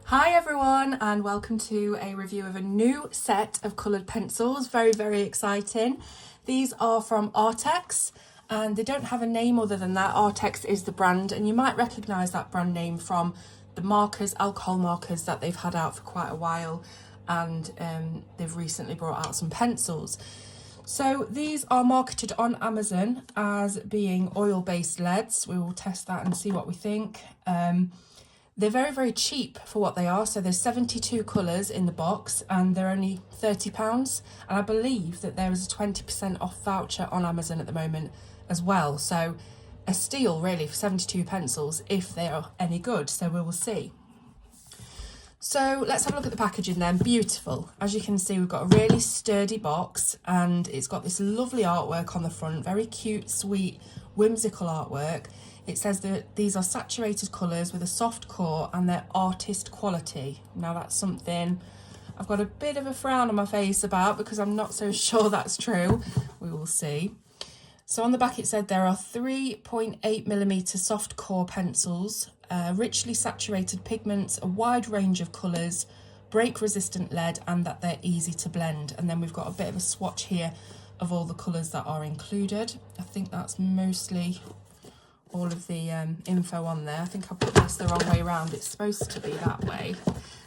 Hi everyone, and welcome to a review of a new set of coloured pencils. Very exciting. These are from Arrtx and they don't have a name other than that. Arrtx is the brand, and you might recognise that brand name from the markers, alcohol markers that they've had out for quite a while, and they've recently brought out some pencils. So these are marketed on Amazon as being oil-based leads. We will test that and see what we think. They're very cheap for what they are. So there's 72 colours in the box and they're only £30. And I believe that there is a 20% off voucher on Amazon at the moment as well. So a steal really for 72 pencils if they are any good. So we will see. So let's have a look at the packaging then. Beautiful. As you can see, we've got a really sturdy box and it's got this lovely artwork on the front. Very cute, sweet, whimsical artwork. It says that these are saturated colours with a soft core and they're artist quality. Now that's something I've got a bit of a frown on my face about because I'm not so sure that's true. We will see. So on the back it said there are 3.8mm soft core pencils, richly saturated pigments, a wide range of colours, break resistant lead, and that they're easy to blend. And then we've got a bit of a swatch here of all the colours that are included. I think that's mostly all of the info on there. I think I put this the wrong way around. It's supposed to be that way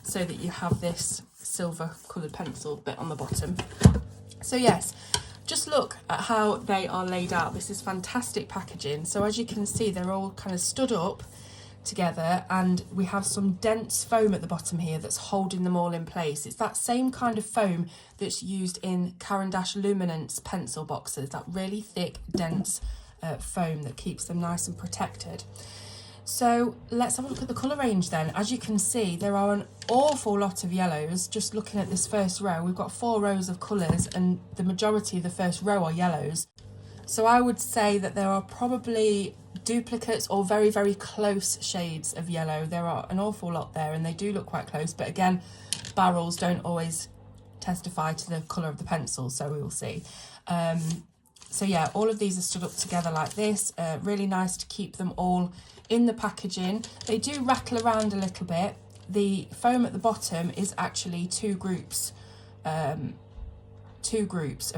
so that you have this silver coloured pencil bit on the bottom. So yes, just look at how they are laid out. This is fantastic packaging. So as you can see, they're all kind of stood up together and we have some dense foam at the bottom here that's holding them all in place. It's that same kind of foam that's used in Caran d'Ache Luminance pencil boxes, that really thick, dense foam that keeps them nice and protected. So let's have a look at the colour range then. As you can see, there are an awful lot of yellows. Just looking at this first row, we've got 4 rows of colours and the majority of the first row are yellows. So I would say that there are probably duplicates or very close shades of yellow. There are an awful lot there and they do look quite close, but again, barrels don't always testify to the colour of the pencil, so we will see. So yeah, all of these are stood up together like this. Really nice to keep them all in the packaging. They do rattle around a little bit. The foam at the bottom is actually two groups of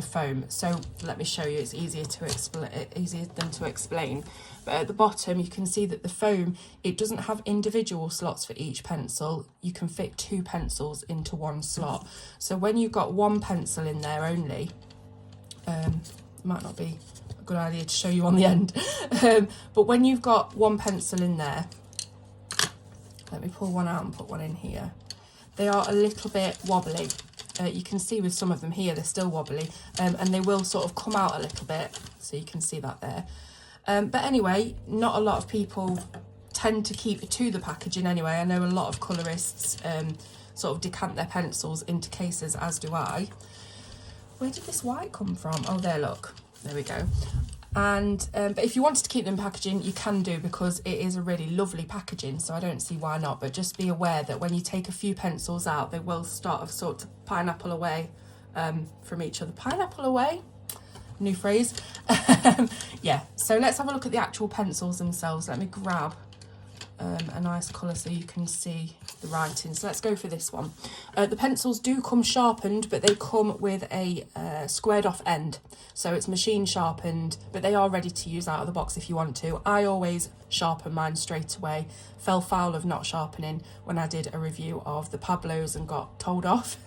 foam. So let me show you. It's easier than to explain. But at the bottom, you can see that the foam, it doesn't have individual slots for each pencil. You can fit 2 pencils into one slot. So when you've got one pencil in there only, might not be a good idea to show you on the end, but when you've got one pencil in there, let me pull one out and put one in here, they are a little bit wobbly. You can see with some of them here they're still wobbly, and they will sort of come out a little bit, so you can see that there. But anyway, not a lot of people tend to keep to the packaging anyway. I know a lot of colourists sort of decant their pencils into cases, as do I. Where did this white come from? Oh, there, look. There we go. And but if you wanted to keep them packaging, you can do, because it is a really lovely packaging, so I don't see why not. But just be aware that when you take a few pencils out, they will start to sort of pineapple away from each other. Pineapple away? New phrase. Yeah, so let's have a look at the actual pencils themselves. Let me grab a nice colour so you can see the writing. So let's go for this one. The pencils do come sharpened, but they come with a squared off end, so it's machine sharpened, but they are ready to use out of the box if you want to. I always sharpen mine straight away. Fell foul of not sharpening when I did a review of the Pablos and got told off.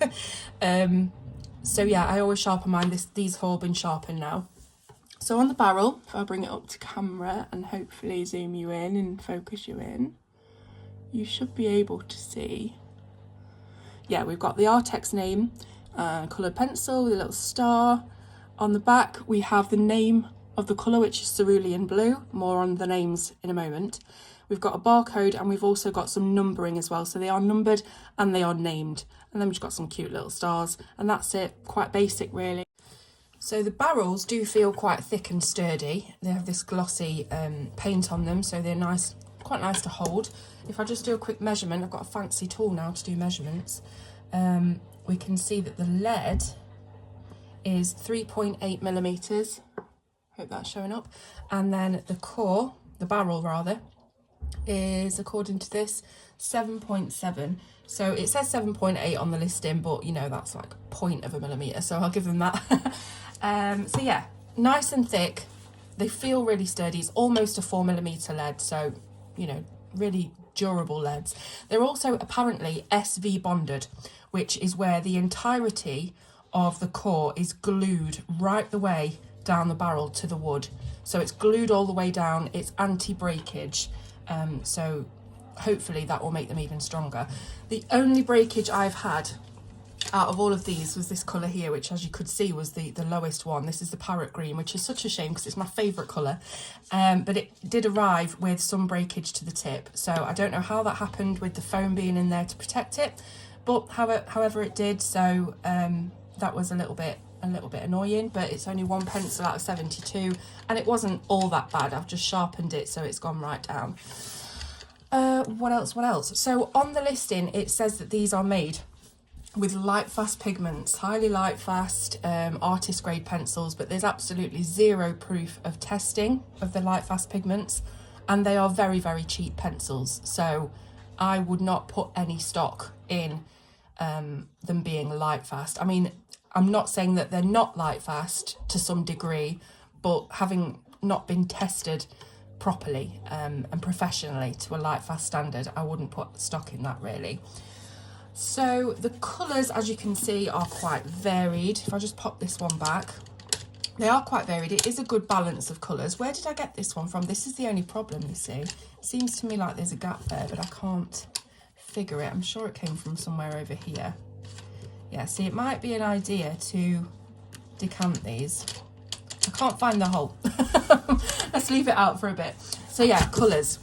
So yeah, I always sharpen mine. These have all been sharpened now. So on the barrel, if I bring it up to camera and hopefully zoom you in and focus you in, you should be able to see. Yeah, we've got the Arrtx name, coloured pencil with a little star. On the back, we have the name of the colour, which is cerulean blue. More on the names in a moment. We've got a barcode and we've also got some numbering as well. So they are numbered and they are named. And then we've got some cute little stars. And that's it, quite basic really. So the barrels do feel quite thick and sturdy. They have this glossy paint on them, so they're nice, quite nice to hold. If I just do a quick measurement, I've got a fancy tool now to do measurements. We can see that the lead is 3.8mm. Hope that's showing up. And then the core, the barrel rather, is, according to this, 7.7. So it says 7.8 on the listing, but you know, that's like 0.1 millimeter, so I'll give them that. So yeah, nice and thick. They feel really sturdy. It's almost a 4mm lead, so you know, really durable leads. They're also apparently SV bonded, which is where the entirety of the core is glued right the way down the barrel to the wood. So it's glued all the way down. It's anti-breakage, so hopefully that will make them even stronger. The only breakage I've had out of all of these was this colour here, which as you could see was the lowest one. This is the parrot green, which is such a shame because it's my favourite colour, but it did arrive with some breakage to the tip, so I don't know how that happened with the foam being in there to protect it, but however it did, so that was a little bit annoying, but it's only one pencil out of 72 and it wasn't all that bad. I've just sharpened it so it's gone right down. What else? So on the listing it says that these are made with light fast pigments, highly light fast, artist grade pencils, but there's absolutely zero proof of testing of the light fast pigments, and they are very, very cheap pencils, so I would not put any stock in them being light fast. I mean, I'm not saying that they're not light fast to some degree, but having not been tested properly and professionally to a light fast standard, I wouldn't put stock in that really. So the colours, as you can see, are quite varied. If I just pop this one back, they are quite varied. It is a good balance of colours. Where did I get this one from? This is the only problem, you see. It seems to me like there's a gap there, but I can't figure it. I'm sure it came from somewhere over here. Yeah, see, it might be an idea to decant these. I can't find the hole. Let's leave it out for a bit. So yeah, colours.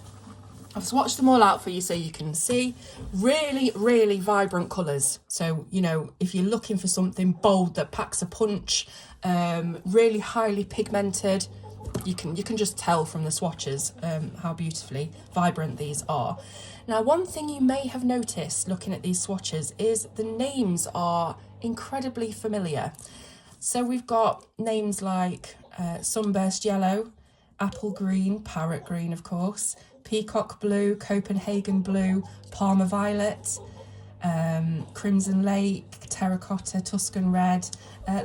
I've swatched them all out for you so you can see. Really, really vibrant colours. So, you know, if you're looking for something bold that packs a punch, really highly pigmented, you can just tell from the swatches how beautifully vibrant these are. Now, one thing you may have noticed looking at these swatches is the names are incredibly familiar. So we've got names like Sunburst Yellow, Apple Green, Parrot Green, of course, Peacock Blue, Copenhagen Blue, Parma Violet, Crimson Lake, Terracotta, Tuscan Red.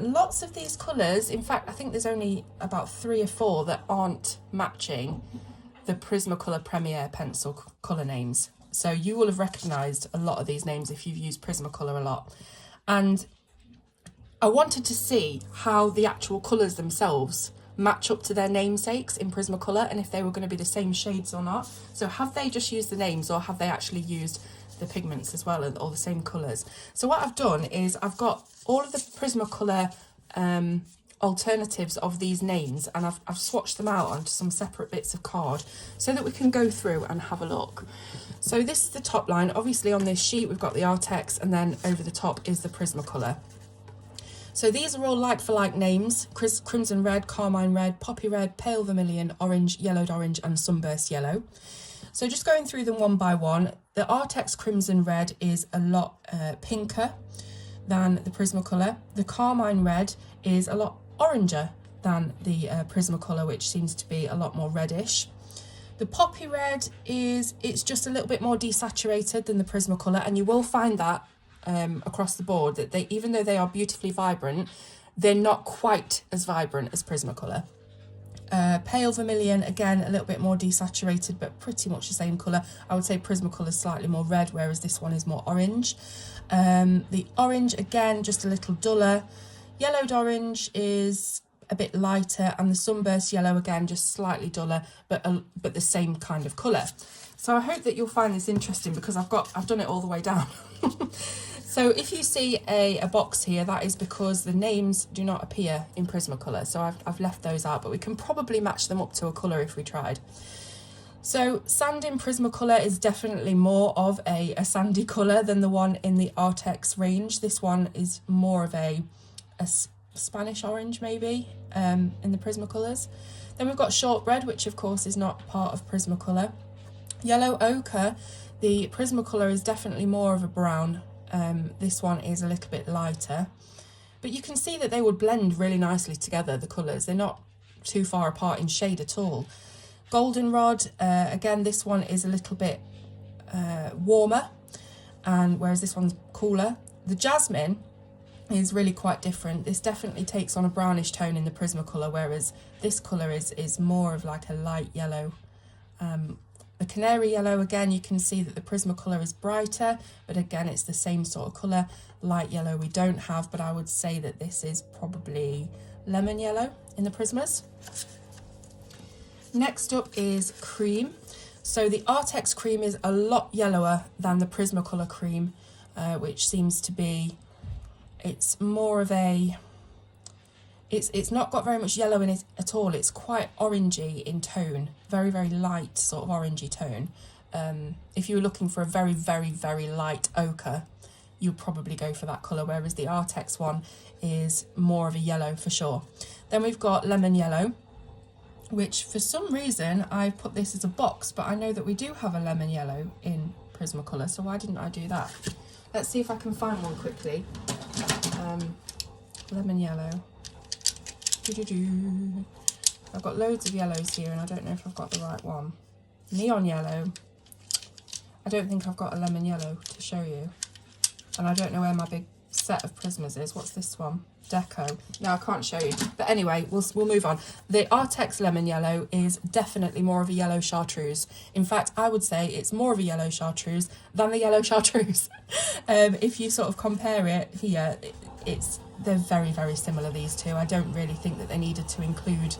Lots of these colours. In fact, I think there's only about 3 or 4 that aren't matching the Prismacolor Premier pencil colour names. So you will have recognised a lot of these names if you've used Prismacolor a lot. And I wanted to see how the actual colours themselves match up to their namesakes in Prismacolor and if they were going to be the same shades or not. So have they just used the names or have they actually used the pigments as well, or the same colours? So what I've done is I've got all of the Prismacolor alternatives of these names, and I've swatched them out onto some separate bits of card so that we can go through and have a look. So this is the top line. Obviously on this sheet we've got the Arrtx, and then over the top is the Prismacolor. So these are all like for like names: Crimson Red, Carmine Red, Poppy Red, Pale Vermilion, Orange, Yellowed Orange and Sunburst Yellow. So just going through them one by one, the Arrtx Crimson Red is a lot pinker than the Prismacolor. The Carmine Red is a lot oranger than the Prismacolor, which seems to be a lot more reddish. The Poppy Red it's just a little bit more desaturated than the Prismacolor, and you will find that across the board, that they, even though they are beautifully vibrant, they're not quite as vibrant as Prismacolor. Pale Vermilion, again, a little bit more desaturated, but pretty much the same colour. I would say Prismacolor is slightly more red, whereas this one is more orange. The Orange, again, just a little duller. Yellowed Orange is a bit lighter, and the Sunburst Yellow, again, just slightly duller, but the same kind of colour. So I hope that you'll find this interesting, because I've done it all the way down. So if you see a box here, that is because the names do not appear in Prismacolor. So I've left those out, but we can probably match them up to a colour if we tried. So sand in Prismacolor is definitely more of a sandy colour than the one in the Arrtx range. This one is more of a Spanish orange maybe in the Prismacolors. Then we've got Shortbread, which of course is not part of Prismacolor. Yellow Ochre, the Prismacolor is definitely more of a brown. This one is a little bit lighter, but you can see that they would blend really nicely together, the colours. They're not too far apart in shade at all. Goldenrod, again, this one is a little bit warmer, and whereas this one's cooler. The jasmine is really quite different. This definitely takes on a brownish tone in the Prismacolor, whereas this colour is more of like a light yellow. The canary yellow, again, you can see that the Prismacolor is brighter, but again, it's the same sort of colour. Light yellow we don't have, but I would say that this is probably lemon yellow in the Prismas. Next up is cream. So the Arrtx cream is a lot yellower than the Prismacolor cream, which seems to be, it's more of a, it's not got very much yellow in it at all. It's quite orangey in tone, very, very light sort of orangey tone. If you were looking for a very, very, very light ochre, you'd probably go for that colour, whereas the Arrtx one is more of a yellow for sure. Then we've got lemon yellow, which for some reason I've put this as a box, but I know that we do have a lemon yellow in Prismacolor, so why didn't I do that? Let's see if I can find one quickly. Lemon yellow. I've got loads of yellows here and I don't know if I've got the right one. Neon yellow. I don't think I've got a lemon yellow to show you. And I don't know where my big set of Prismas is. What's this one? Deco. No, I can't show you. But anyway, we'll move on. The Arrtx lemon yellow is definitely more of a yellow chartreuse. In fact, I would say it's more of a yellow chartreuse than the yellow chartreuse. If you sort of compare it here, they're very, very similar, these two. I don't really think that they needed to include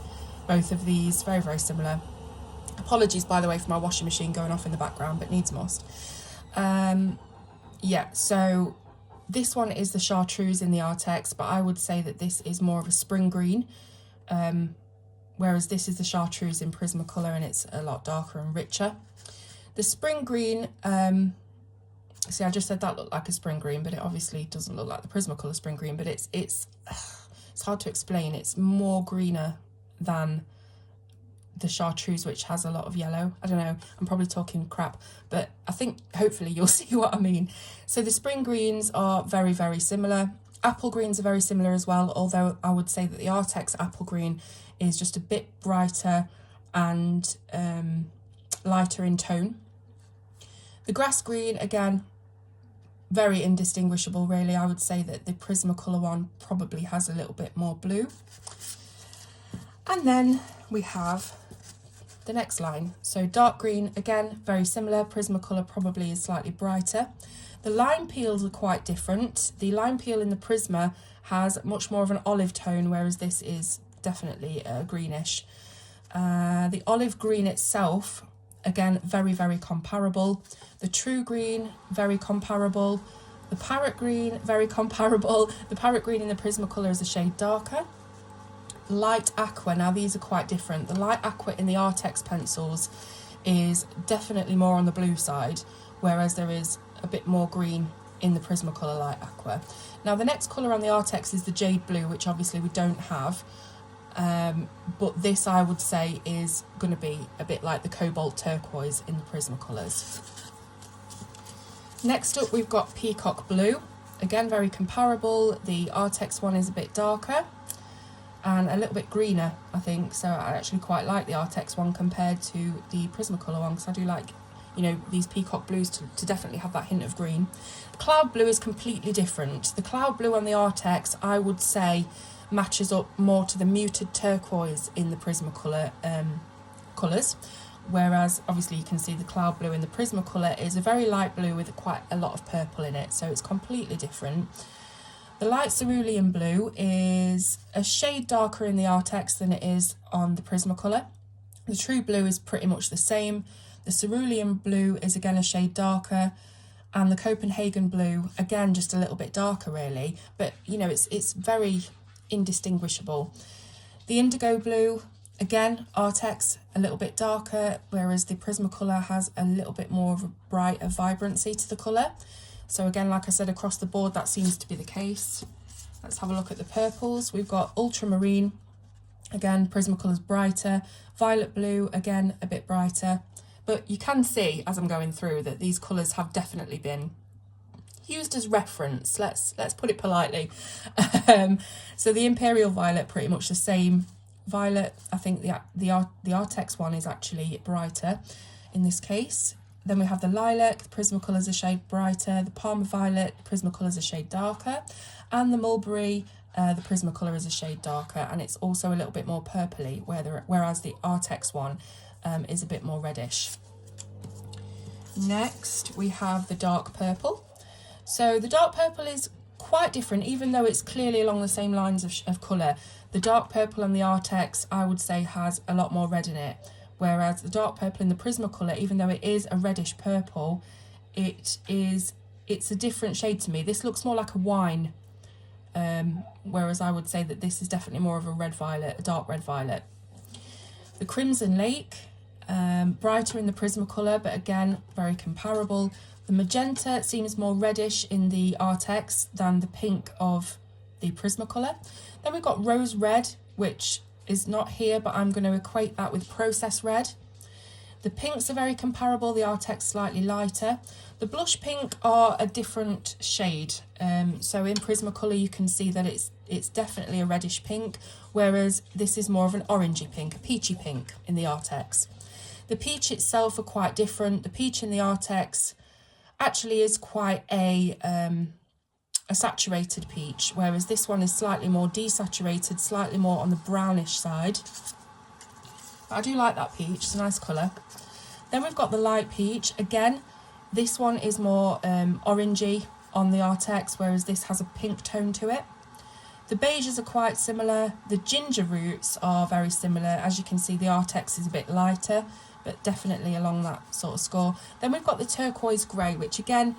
both of these. Very, very similar. Apologies, by the way, for my washing machine going off in the background, but needs must. Yeah, so this one is the chartreuse in the Arrtx, but I would say that this is more of a spring green, whereas this is the chartreuse in Prismacolor and it's a lot darker and richer. The spring green, see, I just said that looked like a spring green, but it obviously doesn't look like the Prismacolor spring green, but it's hard to explain. It's more greener than the chartreuse, which has a lot of yellow. I don't know, I'm probably talking crap, but I think hopefully you'll see what I mean. So the spring greens are very, very similar. Apple greens are very similar as well, although I would say that the Arrtx apple green is just a bit brighter and lighter in tone. The grass green, again, very indistinguishable really. I would say that the Prismacolor one probably has a little bit more blue. And then we have the next line. So dark green, again, very similar. Prismacolor probably is slightly brighter. The lime peels are quite different. The lime peel in the Prisma has much more of an olive tone, whereas this is definitely greenish. The olive green itself, again, very, very comparable. The true green, very comparable. The parrot green, very comparable. The parrot green in the Prismacolor is a shade darker. Light aqua, now these are quite different. The light aqua in the Arrtx pencils is definitely more on the blue side, whereas there is a bit more green in the Prismacolor light aqua. Now the next colour on the Arrtx is the jade blue, which obviously we don't have, but this I would say is going to be a bit like the cobalt turquoise in the Prismacolors. Next up we've got peacock blue, again very comparable. The Arrtx one is a bit darker and a little bit greener, I think, so I actually quite like the Arrtx one compared to the Prismacolor one, because I do like, you know, these peacock blues to definitely have that hint of green. Cloud blue is completely different. The cloud blue on the Arrtx, I would say, matches up more to the muted turquoise in the Prismacolor colours, whereas obviously you can see the cloud blue in the Prismacolor is a very light blue with quite a lot of purple in it, so it's completely different. The light cerulean blue is a shade darker in the Arrtx than it is on the Prismacolor. The true blue is pretty much the same. The cerulean blue is again a shade darker, and the Copenhagen blue, again, just a little bit darker really, but you know, it's very indistinguishable. The indigo blue, again, Arrtx, a little bit darker, whereas the Prismacolor has a little bit more of a brighter vibrancy to the colour. So again, like I said, across the board, that seems to be the case. Let's have a look at the purples. We've got ultramarine, again, Prismacolor's brighter. Violet blue, again, a bit brighter. But you can see, as I'm going through, that these colours have definitely been used as reference. Let's put it politely. So the Imperial Violet, pretty much the same. Violet, I think the Arrtx one is actually brighter in this case. Then we have the lilac, the Prismacolor is a shade brighter, the Parma violet, the Prismacolor is a shade darker, and the mulberry, the Prismacolor is a shade darker, and it's also a little bit more purpley, whereas the Arrtx one is a bit more reddish. Next, we have the dark purple. So the dark purple is quite different, even though it's clearly along the same lines of colour. The dark purple on the Arrtx, I would say, has a lot more red in it, whereas the dark purple in the Prismacolor, even though it is a reddish purple, it's a different shade to me. This looks more like a wine, whereas I would say that this is definitely more of a red violet, a dark red violet. The Crimson Lake, brighter in the Prismacolor, but again, very comparable. The magenta seems more reddish in the Arrtx than the pink of the Prismacolor. Then we've got Rose Red, which is not here, but I'm going to equate that with Process Red. The pinks are very comparable, the Arrtx slightly lighter. The blush pink are a different shade. So in Prismacolor you can see that it's definitely a reddish pink, whereas this is more of an orangey pink, a peachy pink in the Arrtx. The peach itself are quite different. The peach in the Arrtx actually is quite a saturated peach, whereas this one is slightly more desaturated, slightly more on the brownish side. But I do like that peach, it's a nice colour. Then we've got the light peach. Again, this one is more orangey on the Arrtx, whereas this has a pink tone to it. The beiges are quite similar. The ginger roots are very similar. As you can see, the Arrtx is a bit lighter, but definitely along that sort of score. Then we've got the turquoise grey, which again,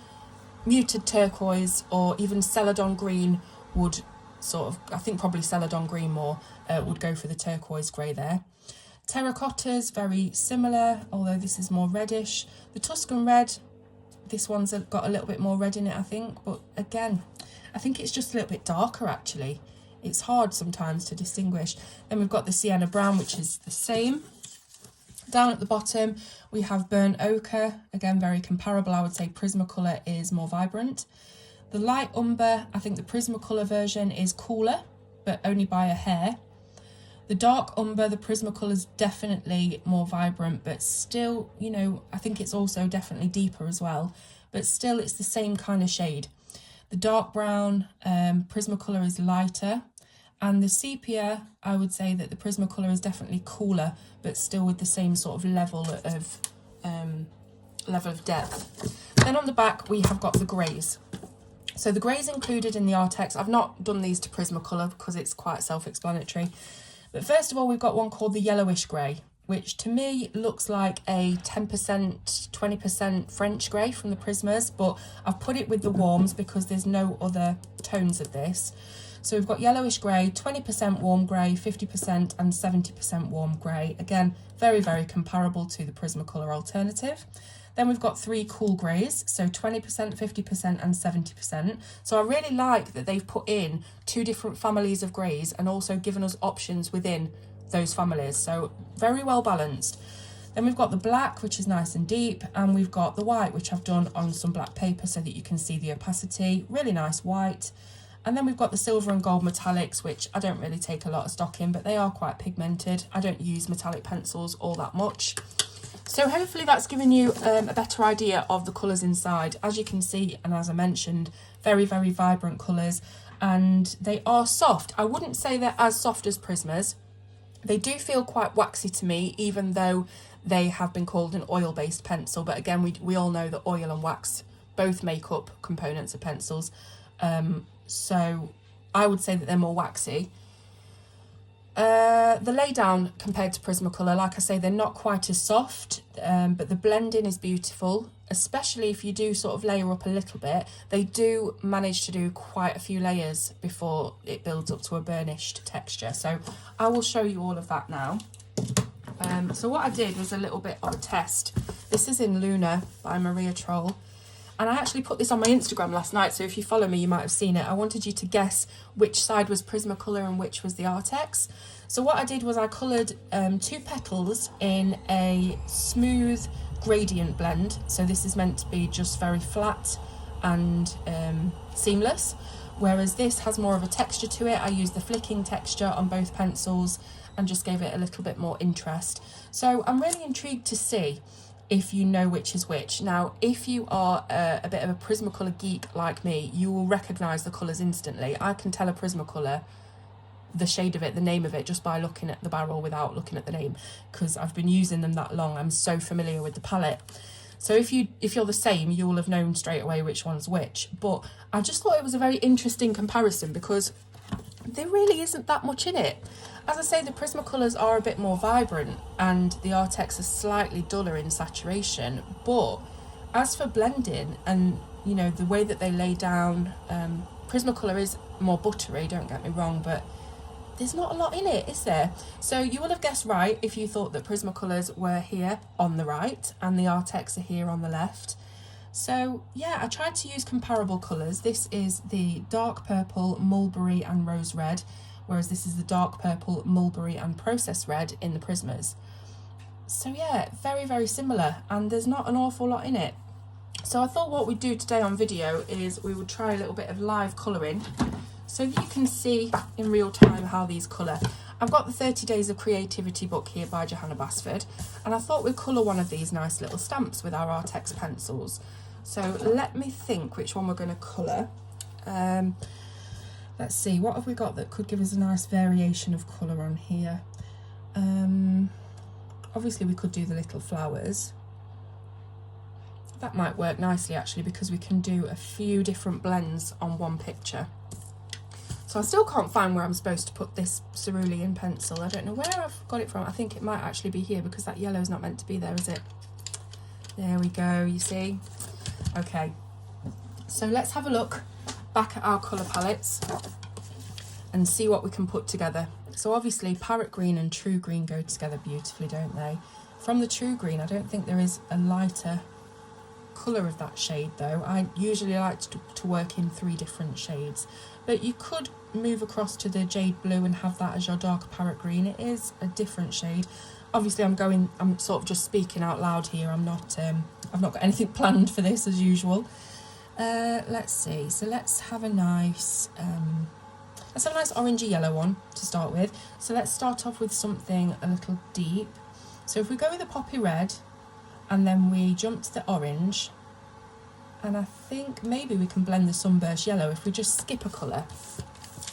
muted turquoise or even celadon green would sort of, I think probably celadon green more, would go for the turquoise grey there. Terracottas, very similar, although this is more reddish. The Tuscan red, this one's got a little bit more red in it, I think, but again, I think it's just a little bit darker actually. It's hard sometimes to distinguish. Then we've got the sienna brown, which is the same. Down at the bottom, we have burnt ochre, again very comparable. I would say Prismacolor is more vibrant. The light umber, I think the Prismacolor version is cooler, but only by a hair. The dark umber, the Prismacolor is definitely more vibrant, but still, you know, I think it's also definitely deeper as well, but still it's the same kind of shade. The dark brown Prismacolor is lighter, and the sepia, I would say that the Prismacolor is definitely cooler, but still with the same sort of level of depth. Then on the back we have got the greys. So the greys included in the Arrtx. I've not done these to Prismacolor because it's quite self-explanatory. But first of all, we've got one called the yellowish grey, which to me looks like a 10%, 20% French grey from the Prismas, but I've put it with the warms because there's no other tones of this. So we've got yellowish grey, 20% warm grey, 50% and 70% warm grey. Again, very, very comparable to the Prismacolor alternative. Then we've got three cool greys, so 20%, 50% and 70%. So I really like that they've put in two different families of greys and also given us options within those families. So very well balanced. Then we've got the black, which is nice and deep, and we've got the white, which I've done on some black paper so that you can see the opacity. Really nice white. And then we've got the silver and gold metallics, which I don't really take a lot of stock in, but they are quite pigmented. I don't use metallic pencils all that much. So hopefully that's given you a better idea of the colours inside. As you can see, and as I mentioned, very, very vibrant colours, and they are soft. I wouldn't say they're as soft as Prismas. They do feel quite waxy to me, even though they have been called an oil-based pencil. But again, we all know that oil and wax both make up components of pencils. So I would say that they're more waxy. The laydown compared to Prismacolor, like I say, they're not quite as soft, but the blending is beautiful, especially if you do sort of layer up a little bit. They do manage to do quite a few layers before it builds up to a burnished texture. So I will show you all of that now. So what I did was a little bit of a test. This is in Luna by Maria Troll. And I actually put this on my Instagram last night, so if you follow me, you might have seen it. I wanted you to guess which side was Prismacolor and which was the Arrtx. So what I did was I coloured two petals in a smooth gradient blend. So this is meant to be just very flat and seamless, whereas this has more of a texture to it. I used the flicking texture on both pencils and just gave it a little bit more interest. So I'm really intrigued to see if you know which is which. Now, if you are a bit of a Prismacolor geek like me, you will recognise the colours instantly. I can tell a Prismacolor, the shade of it, the name of it, just by looking at the barrel without looking at the name, because I've been using them that long. I'm so familiar with the palette. So if you're the same, you will have known straight away which one's which. But I just thought it was a very interesting comparison because there really isn't that much in it. As I say, the Prismacolors are a bit more vibrant and the Arrtx are slightly duller in saturation. But as for blending and, you know, the way that they lay down, Prismacolor is more buttery, don't get me wrong, but there's not a lot in it, is there? So you will have guessed right if you thought that Prismacolors were here on the right and the Arrtx are here on the left. So yeah, I tried to use comparable colours. This is the dark purple, mulberry and rose red, whereas this is the dark purple, mulberry and process red in the Prismas. So yeah, very, very similar, and there's not an awful lot in it. So I thought what we'd do today on video is we would try a little bit of live colouring so that you can see in real time how these colour. I've got the 30 Days of Creativity book here by Johanna Basford, and I thought we'd colour one of these nice little stamps with our Arrtx pencils. So let me think which one we're going to colour. Let's see, what have we got that could give us a nice variation of colour on here? Obviously we could do the little flowers. That might work nicely actually, because we can do a few different blends on one picture. So I still can't find where I'm supposed to put this cerulean pencil. I don't know where I've got it from. I think it might actually be here because that yellow is not meant to be there, is it? There we go, you see? Okay, so let's have a look back at our colour palettes and see what we can put together. So obviously Parrot Green and True Green go together beautifully, don't they? From the True Green, I don't think there is a lighter colour of that shade though. I usually like to work in 3 different shades, but you could move across to the Jade Blue and have that as your darker Parrot Green. It is a different shade. Obviously I'm sort of just speaking out loud here. I've not got anything planned for this as usual. Let's see, so let's have a nice orangey yellow one to start with. So let's start off with something a little deep. So if we go with the poppy red and then we jump to the orange, and I think maybe we can blend the sunburst yellow if we just skip a colour.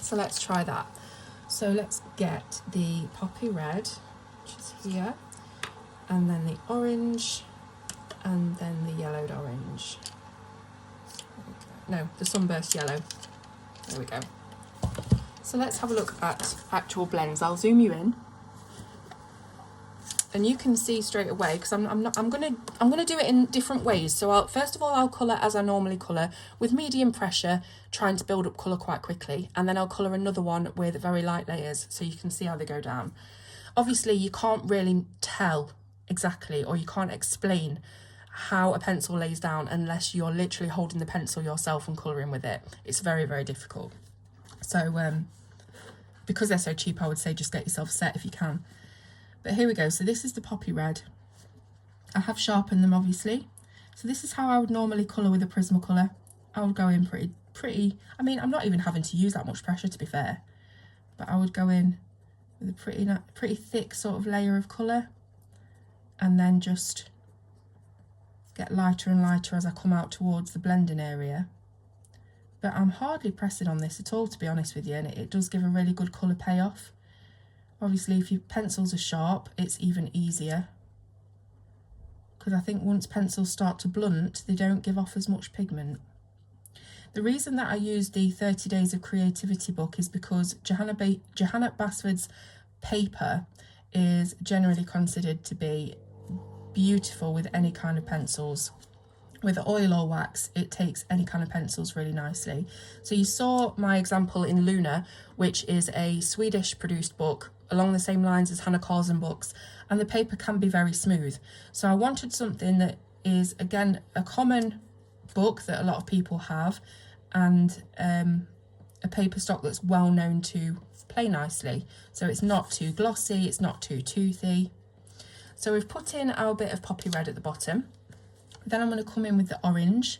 So let's try that. So let's get the poppy red, which is here, and then the orange, and then the yellowed orange. No, the sunburst yellow. There we go. So let's have a look at actual blends. I'll zoom you in, and you can see straight away, because I'm gonna do it in different ways. So first of all I'll colour as I normally colour, with medium pressure, trying to build up colour quite quickly, and then I'll colour another one with very light layers so you can see how they go down. Obviously you can't really tell exactly, or you can't explain how a pencil lays down unless you're literally holding the pencil yourself and colouring with it. It's very, very difficult. So because they're so cheap, I would say just get yourself a set if you can. But here we go. So this is the poppy red. I have sharpened them obviously. So this is how I would normally colour with a Prismacolor. I would go in pretty, I mean, I'm not even having to use that much pressure to be fair, but I would go in with a pretty thick sort of layer of colour, and then just get lighter and lighter as I come out towards the blending area. But I'm hardly pressing on this at all, to be honest with you, and it does give a really good colour payoff. Obviously if your pencils are sharp, it's even easier, because I think once pencils start to blunt, they don't give off as much pigment. The reason that I use the 30 Days of Creativity book is because Johanna Basford's paper is generally considered to be beautiful with any kind of pencils. With oil or wax, it takes any kind of pencils really nicely. So you saw my example in Luna, which is a Swedish produced book along the same lines as Hannah Carlson books, and the paper can be very smooth. So I wanted something that is, again, a common book that a lot of people have, and a paper stock that's well known to play nicely. So it's not too glossy, it's not too toothy. So we've put in our bit of poppy red at the bottom. Then I'm going to come in with the orange.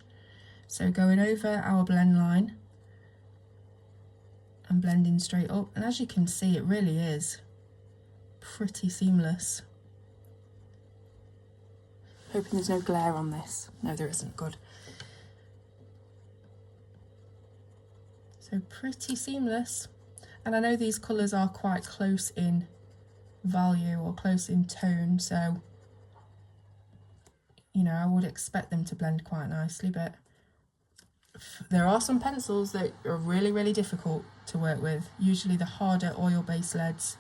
So going over our blend line and blending straight up. And as you can see, it really is pretty seamless. Hoping there's no glare on this. No, there isn't. Good. So pretty seamless. And I know these colours are quite close in value or close in tone, so, you know, I would expect them to blend quite nicely, but there are some pencils that are really, really difficult to work with. Usually the harder oil-based leads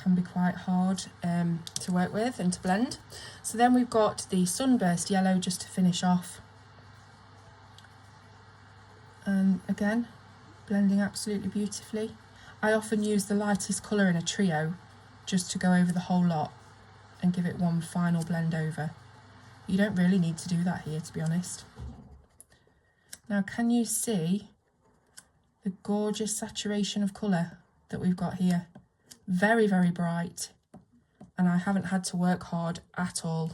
can be quite hard to work with and to blend. So then we've got the Sunburst Yellow just to finish off. And again, blending absolutely beautifully. I often use the lightest colour in a trio just to go over the whole lot and give it one final blend over. You don't really need to do that here, to be honest. Now, can you see the gorgeous saturation of colour that we've got here? Very, very bright, and I haven't had to work hard at all.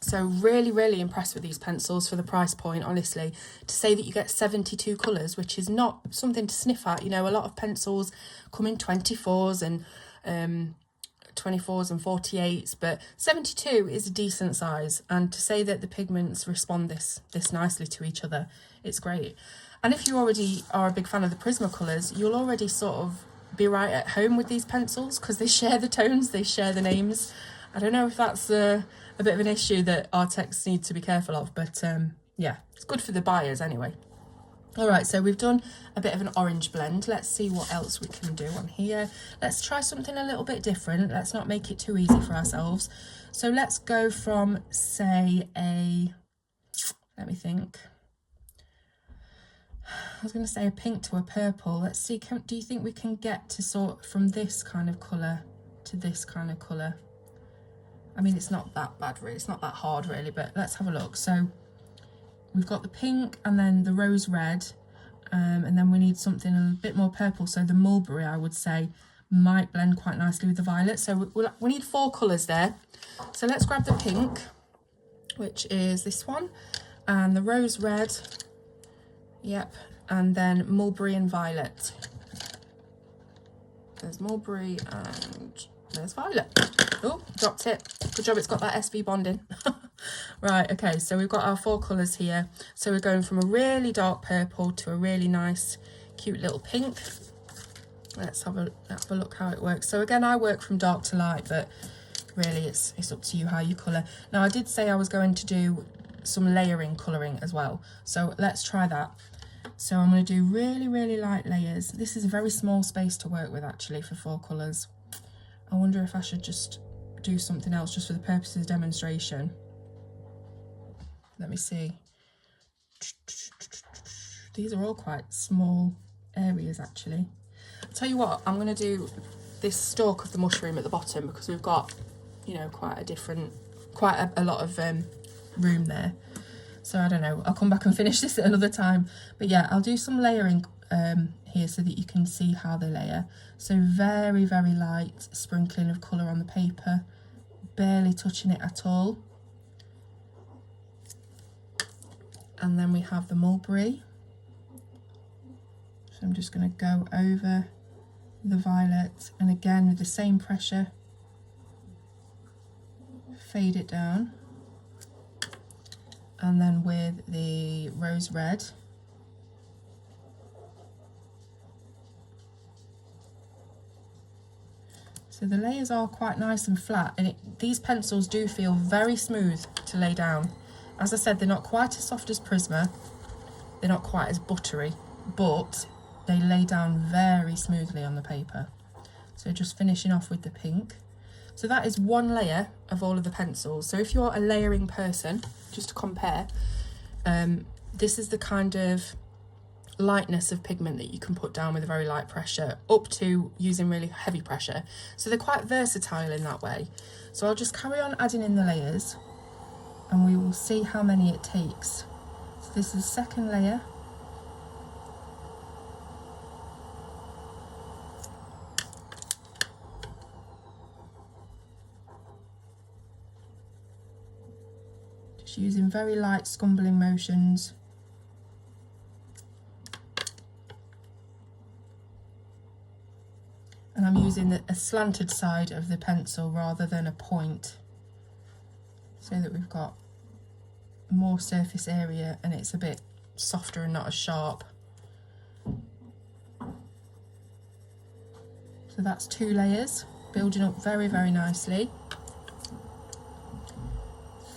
So really, really impressed with these pencils for the price point, honestly. To say that you get 72 colours, which is not something to sniff at. You know, a lot of pencils come in 24s and 24s and 48s, but 72 is a decent size. And to say that the pigments respond this nicely to each other, it's great. And if you already are a big fan of the Prismacolors, you'll already sort of be right at home with these pencils because they share the tones, they share the names. I don't know if that's a bit of an issue that Arrtx need to be careful of, but yeah, it's good for the buyers anyway. All right, so we've done a bit of an orange blend. Let's see what else we can do on here. Let's try something a little bit different. Let's not make it too easy for ourselves. So let's go from, say, let me think. I was going to say a pink to a purple. Let's see, do you think we can get to sort from this kind of colour to this kind of colour? I mean, it's not that bad really, it's not that hard really, but let's have a look. So we've got the pink and then the rose red, and then we need something a bit more purple. So the mulberry, I would say, might blend quite nicely with the violet. So we need 4 colours there. So let's grab the pink, which is this one, and the rose red, yep, and then mulberry and violet. There's mulberry and there's violet. Oh, dropped it. Good job, it's got that SV bond in. Right, okay, so we've got our 4 colours here. So we're going from a really dark purple to a really nice, cute little pink. Let's have a look how it works. So again, I work from dark to light, but really it's up to you how you colour. Now, I did say I was going to do some layering colouring as well. So let's try that. So I'm going to do really, really light layers. This is a very small space to work with actually for 4 colours. I wonder if I should just do something else just for the purposes of demonstration. Let me see. These are all quite small areas actually. I'll tell you what, I'm going to do this stalk of the mushroom at the bottom because we've got, you know, quite a lot of room there. So I don't know, I'll come back and finish this at another time. But yeah, I'll do some layering here so that you can see how they layer. So very, very light sprinkling of colour on the paper, barely touching it at all. And then we have the mulberry. So I'm just going to go over the violet, and again with the same pressure, fade it down. And then with the rose red, so the layers are quite nice and flat, and these pencils do feel very smooth to lay down. As I said, they're not quite as soft as Prisma, they're not quite as buttery, but they lay down very smoothly on the paper. So just finishing off with the pink. So that is 1 layer of all of the pencils. So if you're a layering person, just to compare, this is the kind of lightness of pigment that you can put down with a very light pressure, up to using really heavy pressure. So they're quite versatile in that way. So I'll just carry on adding in the layers and we will see how many it takes. So this is the 2nd layer. Just using very light scumbling motions. And I'm using a slanted side of the pencil rather than a point. so that we've got more surface area and it's a bit softer and not as sharp. So that's 2 layers, building up very, very nicely.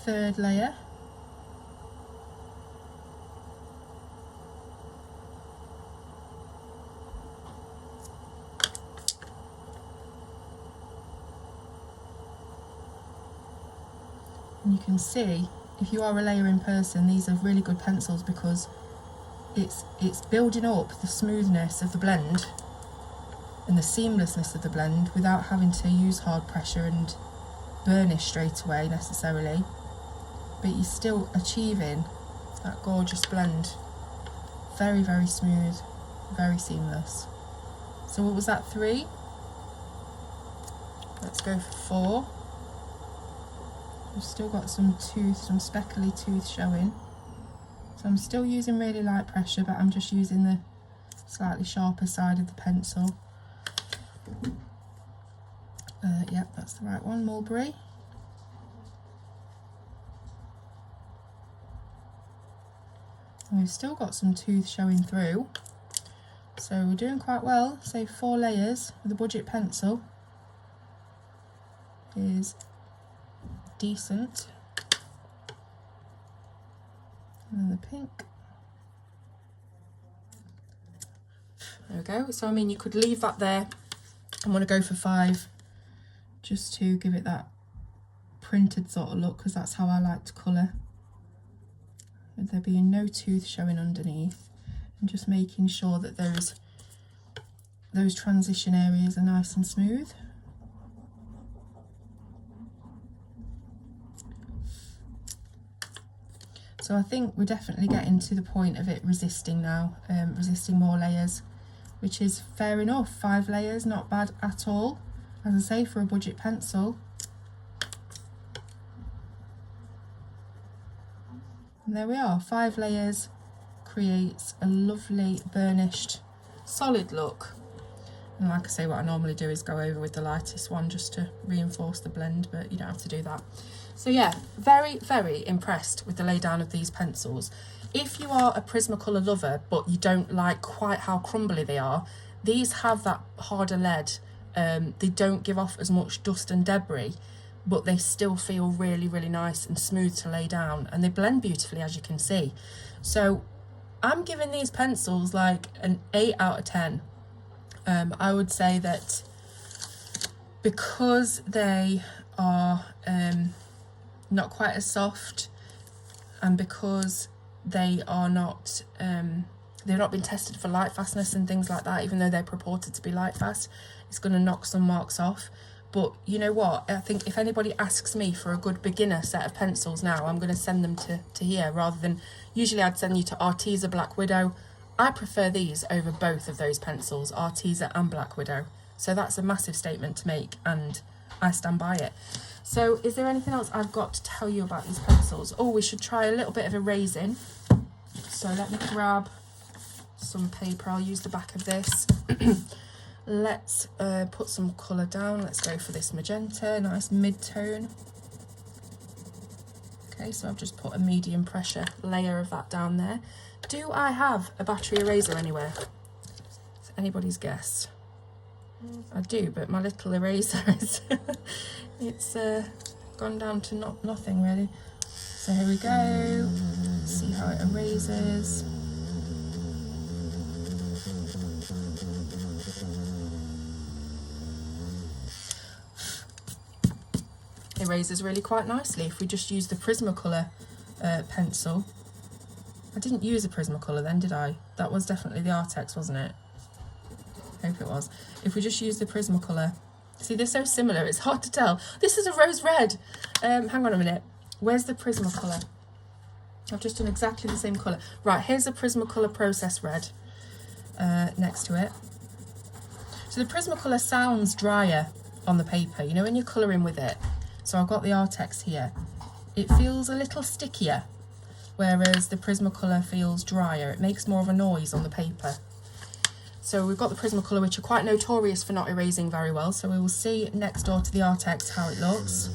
Third layer. And you can see, if you are a layering person, these are really good pencils because it's building up the smoothness of the blend and the seamlessness of the blend without having to use hard pressure and burnish straight away necessarily, but you're still achieving that gorgeous blend. Very, very smooth, very seamless. So what was that, 3? Let's go for 4. We've still got some speckly tooth showing. So I'm still using really light pressure, but I'm just using the slightly sharper side of the pencil. Yep, that's the right one, Mulberry. And we've still got some tooth showing through. So we're doing quite well. Say 4 layers with a budget pencil is decent. And then the pink. There we go. So I mean, you could leave that there. I'm going to go for 5 just to give it that printed sort of look, because that's how I like to colour, with there being no tooth showing underneath, and just making sure that those transition areas are nice and smooth. So I think we're definitely getting to the point of it resisting now, resisting more layers, which is fair enough. 5 layers, not bad at all, as I say, for a budget pencil. And there we are, 5 layers creates a lovely burnished solid look. And like I say, what I normally do is go over with the lightest one just to reinforce the blend, but you don't have to do that. So yeah, very, very impressed with the laydown of these pencils. If you are a Prismacolor lover, but you don't like quite how crumbly they are, these have that harder lead. They don't give off as much dust and debris, but they still feel really, really nice and smooth to lay down, and they blend beautifully, as you can see. So I'm giving these pencils like an 8 out of 10. I would say that because they are not quite as soft, and because they are not they've not been tested for light fastness and things like that, even though they're purported to be light fast, it's going to knock some marks off. But you know what, I think if anybody asks me for a good beginner set of pencils now, I'm going to send them to here, rather than, usually I'd send you to Arrtx Black Widow. I prefer these over both of those pencils, Arrtx and Black Widow. So that's a massive statement to make, and I stand by it. So is there anything else I've got to tell you about these pencils? Oh, we should try a little bit of erasing. So let me grab some paper. I'll use the back of this. Let's put some colour down. Let's go for this magenta, nice mid-tone. Okay, so I've just put a medium pressure layer of that down there. Do I have a battery eraser anywhere? It's anybody's guess. I do, but my little eraser is it's gone down to nothing really. So here we go. See how it erases. Erases really quite nicely if we just use the Prismacolor pencil. I didn't use a Prismacolor then, did I? That was definitely the Arrtx, wasn't it? Hope it was. If we just use the Prismacolor, see, they're so similar, it's hard to tell. This is a rose red. Hang on a minute. Where's the Prismacolor? I've just done exactly the same colour. Right, here's the Prismacolor Process Red next to it. So the Prismacolor sounds drier on the paper, you know, when you're colouring with it. So I've got the Arrtx here. It feels a little stickier, whereas the Prismacolor feels drier. It makes more of a noise on the paper. So we've got the Prismacolor, which are quite notorious for not erasing very well. So we will see next door to the Arrtx how it looks.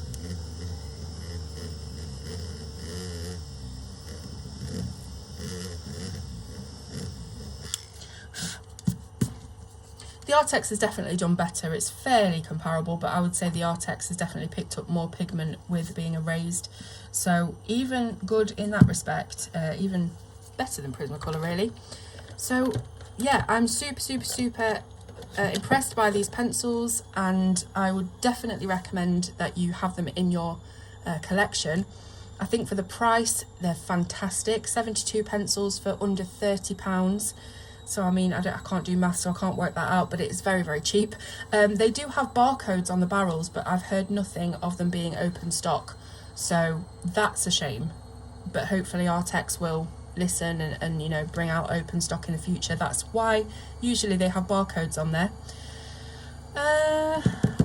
The Arrtx has definitely done better. It's fairly comparable, but I would say the Arrtx has definitely picked up more pigment with being erased. So even good in that respect, even better than Prismacolor really. So yeah, I'm super impressed by these pencils, and I would definitely recommend that you have them in your collection. I think for the price, they're fantastic. 72 pencils for under £30. So I mean, I can't do maths, so I can't work that out, but it is very cheap. They do have barcodes on the barrels, but I've heard nothing of them being open stock, so that's a shame. But hopefully Arrtx will listen and you know, bring out open stock in the future. That's why usually they have barcodes on there.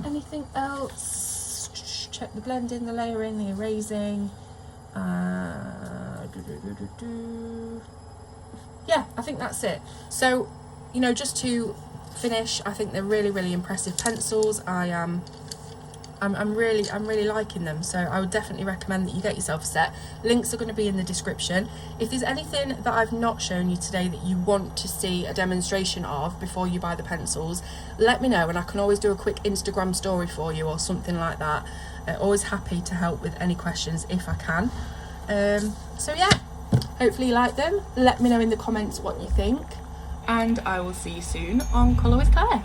Anything else? Check the blending, the layering, the erasing. Yeah, I think that's it. So, you know, just to finish, I think they're really impressive pencils. I'm really liking them, so I would definitely recommend that you get yourself a set. Links are going to be in the description. If there's anything that I've not shown you today that you want to see a demonstration of before you buy the pencils, let me know and I can always do a quick Instagram story for you or something like that. Always happy to help with any questions if I can. So yeah, hopefully you like them. Let me know in the comments what you think, and I will see you soon on Colour with Claire.